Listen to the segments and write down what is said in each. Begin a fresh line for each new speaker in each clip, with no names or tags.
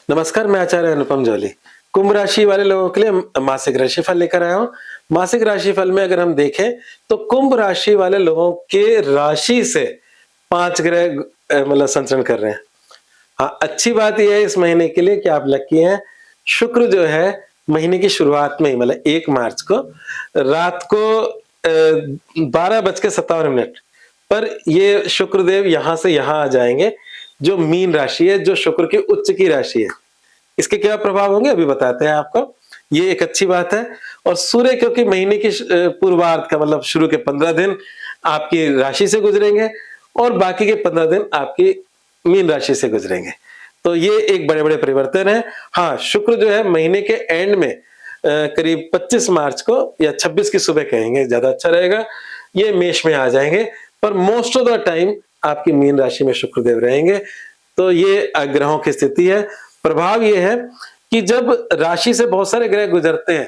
नमस्कार, मैं आचार्य अनुपम जौली। कुंभ राशि वाले लोगों के लिए मासिक राशिफल लेकर आया हूँ। मासिक राशिफल में अगर हम देखें तो कुंभ राशि वाले लोगों के राशि से 5 ग्रह मतलब संचरण कर रहे हैं। हाँ, अच्छी बात ये है इस महीने के लिए कि आप लकी हैं। शुक्र जो है महीने की शुरुआत में ही मतलब 1 मार्च को रात को 12:57 पर ये शुक्रदेव यहाँ से यहाँ आ जाएंगे, जो मीन राशि है, जो शुक्र की उच्च की राशि है। इसके क्या प्रभाव होंगे अभी बताते हैं आपको। ये एक अच्छी बात है। और सूर्य क्योंकि महीने की पूर्वार्ध का मतलब शुरू के 15 दिन आपकी राशि से गुजरेंगे और बाकी के 15 दिन आपकी मीन राशि से गुजरेंगे। तो ये एक बड़े-बड़े परिवर्तन है। हाँ, शुक्र जो है महीने के एंड में करीब 25 मार्च को या 26 की सुबह कहेंगे ज्यादा अच्छा रहेगा, ये मेष में आ जाएंगे। पर मोस्ट ऑफ द टाइम आपकी मीन राशि में शुक्रदेव रहेंगे। तो ये ग्रहों की स्थिति है। प्रभाव ये है कि जब राशि से बहुत सारे ग्रह गुजरते हैं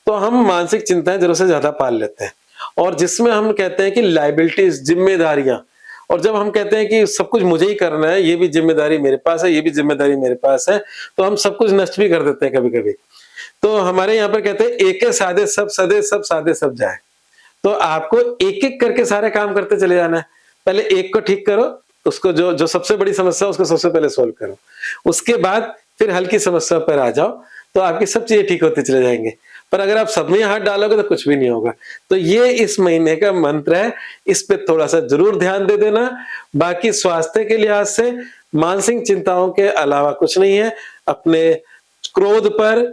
तो हम मानसिक चिंताएं जरूरत से ज्यादा पाल लेते हैं, और जिसमें हम कहते हैं कि लायबिलिटीज, जिम्मेदारियां, और जब हम कहते हैं कि सब कुछ मुझे ही करना है, ये भी जिम्मेदारी मेरे पास है, ये भी जिम्मेदारी मेरे पास है, तो हम सब कुछ नष्ट भी कर देते हैं कभी कभी। तो हमारे यहाँ पर कहते हैं एक साधे सब सदे, सब साधे सब जाए। तो आपको एक एक करके सारे काम करते चले जाना है। पहले एक को ठीक करो, उसको जो जो सबसे बड़ी समस्या है उसको सबसे पहले सोल्व करो, उसके बाद फिर हल्की समस्या पर आ जाओ, तो आपकी सब चीजें ठीक होती चले जाएंगे। पर अगर आप सब में हाथ डालोगे तो कुछ भी नहीं होगा। तो ये इस महीने का मंत्र है, इस पे थोड़ा सा जरूर ध्यान दे देना। बाकी स्वास्थ्य के लिहाज से मानसिक चिंताओं के अलावा कुछ नहीं है। अपने क्रोध पर,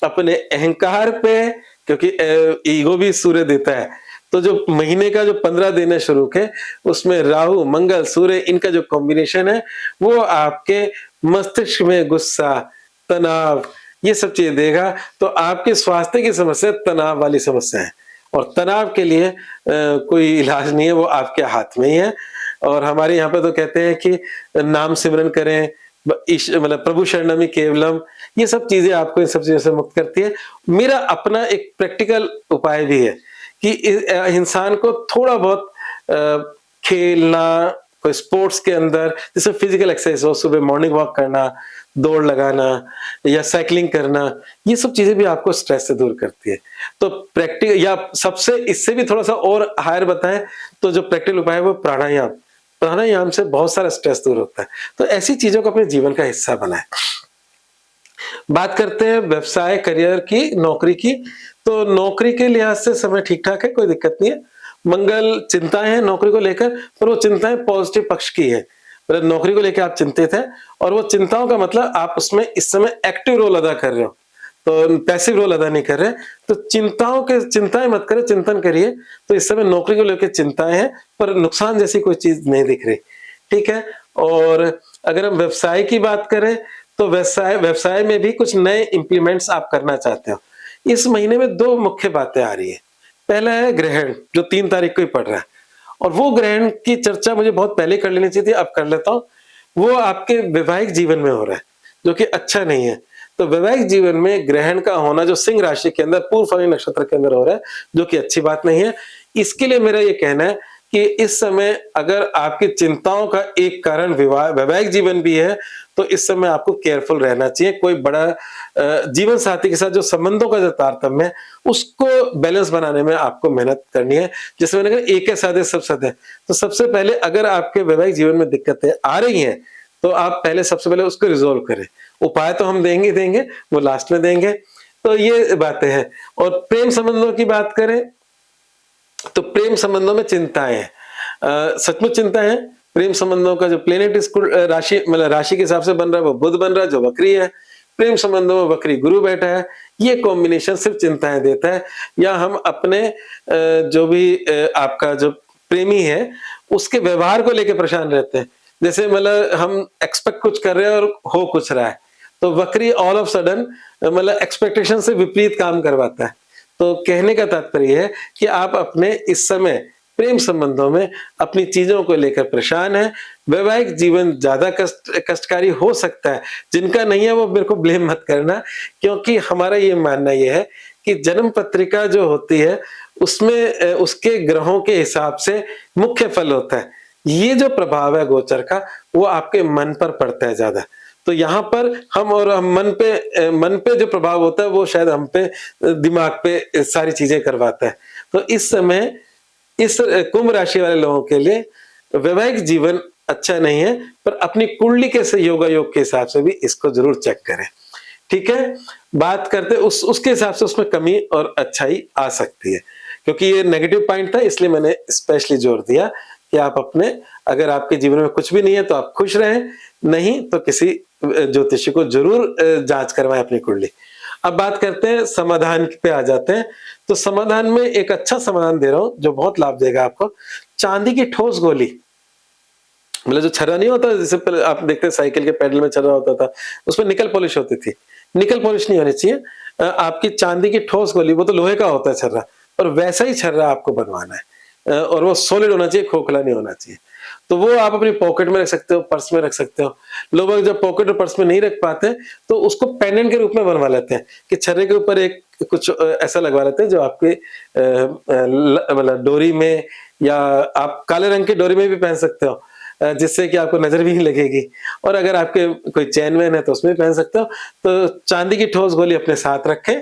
अपने अहंकार पे, क्योंकि ईगो भी सूर्य देता है। तो जो महीने का जो 15 दिन है शुरू के, उसमें राहु, मंगल, सूर्य, इनका जो कॉम्बिनेशन है वो आपके मस्तिष्क में गुस्सा, तनाव, ये सब चीजें देगा। तो आपके स्वास्थ्य की समस्या तनाव वाली समस्या है, और तनाव के लिए कोई इलाज नहीं है, वो आपके हाथ में ही है। और हमारे यहाँ पे तो कहते हैं कि नाम सिमरन करें, मतलब प्रभु शरणमि केवलम, ये सब चीजें आपको इन सब चीजों से मुक्त करती है। मेरा अपना एक प्रैक्टिकल उपाय भी है कि इंसान को थोड़ा बहुत खेलना, कोई स्पोर्ट्स के अंदर जैसे फिजिकल एक्सरसाइज हो, सुबह मॉर्निंग वॉक करना, दौड़ लगाना या साइकिलिंग करना, ये सब चीजें भी आपको स्ट्रेस से दूर करती है। तो प्रैक्टिकल, या सबसे इससे भी थोड़ा सा और हायर बताएं तो जो प्रैक्टिकल उपाय है वो प्राणायाम। प्राणायाम से बहुत सारा स्ट्रेस दूर होता है। तो ऐसी चीजों को अपने जीवन का हिस्सा बनाएं। बात करते हैं व्यवसाय, करियर की, नौकरी की। तो नौकरी के लिहाज से समय ठीक ठाक है, कोई दिक्कत नहीं है। मंगल चिंताएं हैं नौकरी को लेकर, पर वो चिंताएं पॉजिटिव पक्ष की है। मतलब नौकरी को लेकर आप चिंतित हैं, और वो चिंताओं का मतलब आप उसमें इस समय एक्टिव रोल अदा कर रहे हो, तो पैसिव रोल अदा नहीं कर रहे। तो चिंताएं मत करें, चिंतन करिए। तो इस समय नौकरी को लेकर चिंताएं हैं, पर नुकसान जैसी कोई चीज नहीं दिख रही, ठीक है। और अगर हम व्यवसाय की बात करें तो व्यवसाय में भी कुछ नए इंप्लीमेंट्स आप करना चाहते हो। इस महीने में 2 मुख्य बातें आ रही है। पहला है ग्रहण, जो 3 तारीख को ही पड़ रहा है, और वो ग्रहण की चर्चा मुझे बहुत पहले कर लेनी चाहिए थी, अब कर लेता हूँ। वो आपके वैवाहिक जीवन में हो रहा है, जो कि अच्छा नहीं है। तो वैवाहिक जीवन में ग्रहण का होना जो सिंह राशि के अंदर पूर्व फल्गुनी नक्षत्र के अंदर हो रहा है, जो कि अच्छी बात नहीं है। इसके लिए मेरा ये कहना है कि इस समय अगर आपकी चिंताओं का एक कारण वैवाहिक जीवन भी है, तो इस समय आपको केयरफुल रहना चाहिए। कोई बड़ा जीवन साथी के साथ जो संबंधों का जो तारतम्य है, उसको बैलेंस बनाने में आपको मेहनत करनी है। जैसे मैंने कहा एक है साधे सब सधे। तो सबसे पहले अगर आपके वैवाहिक जीवन में दिक्कतें आ रही हैं, तो आप पहले सबसे पहले उसको रिजोल्व करें। उपाय तो हम देंगे, वो लास्ट में देंगे। तो ये बातें हैं। और प्रेम संबंधों की बात करें तो प्रेम संबंधों में चिंताएं हैं, सचमुच चिंताएं हैं। प्रेम संबंधों का जो प्लेनेट राशि मतलब राशि के हिसाब से बन रहा है वो बुध बन रहा है, जो वक्री है। प्रेम संबंधों में वक्री गुरु बैठा है। ये कॉम्बिनेशन सिर्फ चिंताएं देता है। या हम अपने जो भी आपका जो प्रेमी है उसके व्यवहार को लेकर परेशान रहते हैं। जैसे मतलब हम एक्सपेक्ट कुछ कर रहे हैं और हो कुछ रहा है, तो वक्री ऑल ऑफ सडन मतलब एक्सपेक्टेशन से विपरीत काम करवाता है। तो कहने का तात्पर्य है कि आप अपने इस समय प्रेम संबंधों में अपनी चीजों को लेकर परेशान है। वैवाहिक जीवन ज्यादा कष्टकारी हो सकता है। जिनका नहीं है वो मेरे को ब्लेम मत करना, क्योंकि हमारा ये मानना ये है कि जन्म पत्रिका जो होती है उसमें उसके ग्रहों के हिसाब से मुख्य फल होता है। ये जो प्रभाव है गोचर का, वो आपके मन पर पड़ता है ज्यादा। तो यहाँ पर हम मन पे जो प्रभाव होता है वो शायद हम पे दिमाग पे सारी चीजें करवाता है। तो इस समय इस कुंभ राशि वाले लोगों के लिए वैवाहिक जीवन अच्छा नहीं है, पर अपनी कुंडली के से योगा योग के हिसाब से भी इसको जरूर चेक करें। ठीक है, बात करते उसके हिसाब से उसमें कमी और अच्छाई आ सकती है, क्योंकि ये नेगेटिव पॉइंट था इसलिए मैंने स्पेशली जोर दिया कि आप अपने, अगर आपके जीवन में कुछ भी नहीं है तो आप खुश रहें, नहीं तो किसी ज्योतिषी को जरूर जांच करवाएं अपनी कुंडली। अब बात करते हैं समाधान पे आ जाते हैं। तो समाधान में एक अच्छा समाधान दे रहा हूं जो बहुत लाभ देगा आपको। चांदी की ठोस गोली, मतलब जो छर्रा नहीं होता, जैसे पहले आप देखते हैं साइकिल के पेडल में छर्रा होता था, उसमें निकल पॉलिश होती थी। निकल पॉलिश नहीं होनी चाहिए, आपकी चांदी की ठोस गोली, वो तो लोहे का होता है छर्रा, और वैसा ही छर्रा आपको बनवाना है, और वो सॉलिड होना चाहिए, खोखला नहीं होना चाहिए। तो वो आप अपनी पॉकेट में रख सकते हो, पर्स में रख सकते हो। लोग जब पॉकेट और पर्स में नहीं रख पाते तो उसको पेंडेंट के रूप में बनवा लेते हैं कि छर्रे के ऊपर एक कुछ ऐसा लगवा लेते हैं जो आपके मतलब डोरी में, या आप काले रंग की डोरी में भी पहन सकते हो, जिससे कि आपको नजर भी नहीं लगेगी, और अगर आपके कोई चेन वेन है तो उसमें भी पहन सकते हो। तो चांदी की ठोस गोली अपने साथ रखें,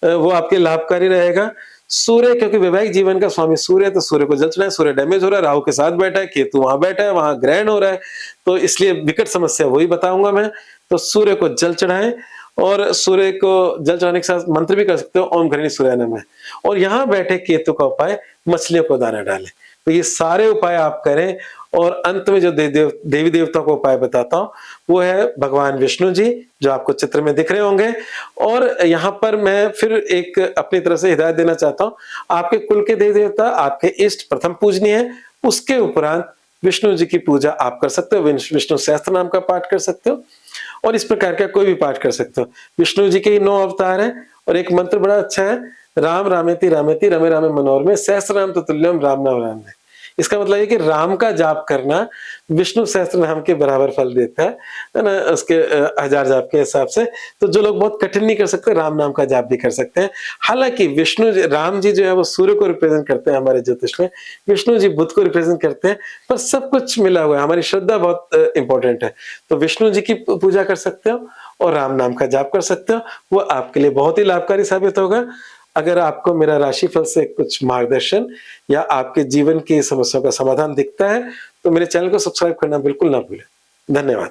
वो आपके लाभकारी रहेगा। सूर्य, क्योंकि वैवाहिक जीवन का स्वामी सूर्य है, तो सूर्य को जल चढ़ाएं। सूर्य डैमेज हो रहा है, राहु के साथ बैठा है, केतु वहां बैठा है, वहां ग्रहण हो रहा है, तो इसलिए विकट समस्या वही बताऊंगा मैं। तो सूर्य को जल चढ़ाएं, और सूर्य को जल चढ़ाने के साथ मंत्र भी कर सकते हो, ओम घृणी सूर्य नमः। और यहाँ बैठे केतु का उपाय, मछलियों को दाना डालें। तो ये सारे उपाय आप करें, और अंत में जो देवी देवता को उपाय बताता हूं वो है भगवान विष्णु जी, जो आपको चित्र में दिख रहे होंगे। और यहाँ पर मैं फिर एक अपनी तरफ से हिदायत देना चाहता हूं, आपके कुल के देवी देवता, आपके इष्ट प्रथम पूजनीय है, उसके उपरांत विष्णु जी की पूजा आप कर सकते हो। विष्णु सहस्त्र नाम का पाठ कर सकते हो, और इस प्रकार का कोई भी पाठ कर सकते हो। विष्णु जी के ही 9 अवतार है, और एक मंत्र बड़ा अच्छा है, राम रामेति रामेति रमे रामे मनोरमे सहस्त्र नाम तुल्यम राम नाम राम में। इसका मतलब है कि राम का जाप करना विष्णु सहस्त्र नाम के बराबर फल देता है ना, उसके 1000 जाप के हिसाब से। तो जो लोग बहुत कठिन नहीं कर सकते, राम नाम का जाप भी कर सकते हैं। हालांकि राम जी जो है वो सूर्य को रिप्रेजेंट करते हैं हमारे ज्योतिष में, विष्णु जी बुध को रिप्रेजेंट करते हैं, पर सब कुछ मिला हुआ है। हमारी श्रद्धा बहुत इंपॉर्टेंट है। तो विष्णु जी की पूजा कर सकते हो, और राम नाम का जाप कर सकते हो, वो आपके लिए बहुत ही लाभकारी साबित होगा। अगर आपको मेरा राशिफल से कुछ मार्गदर्शन या आपके जीवन की समस्याओं का समाधान दिखता है, तो मेरे चैनल को सब्सक्राइब करना बिल्कुल ना भूलें। धन्यवाद।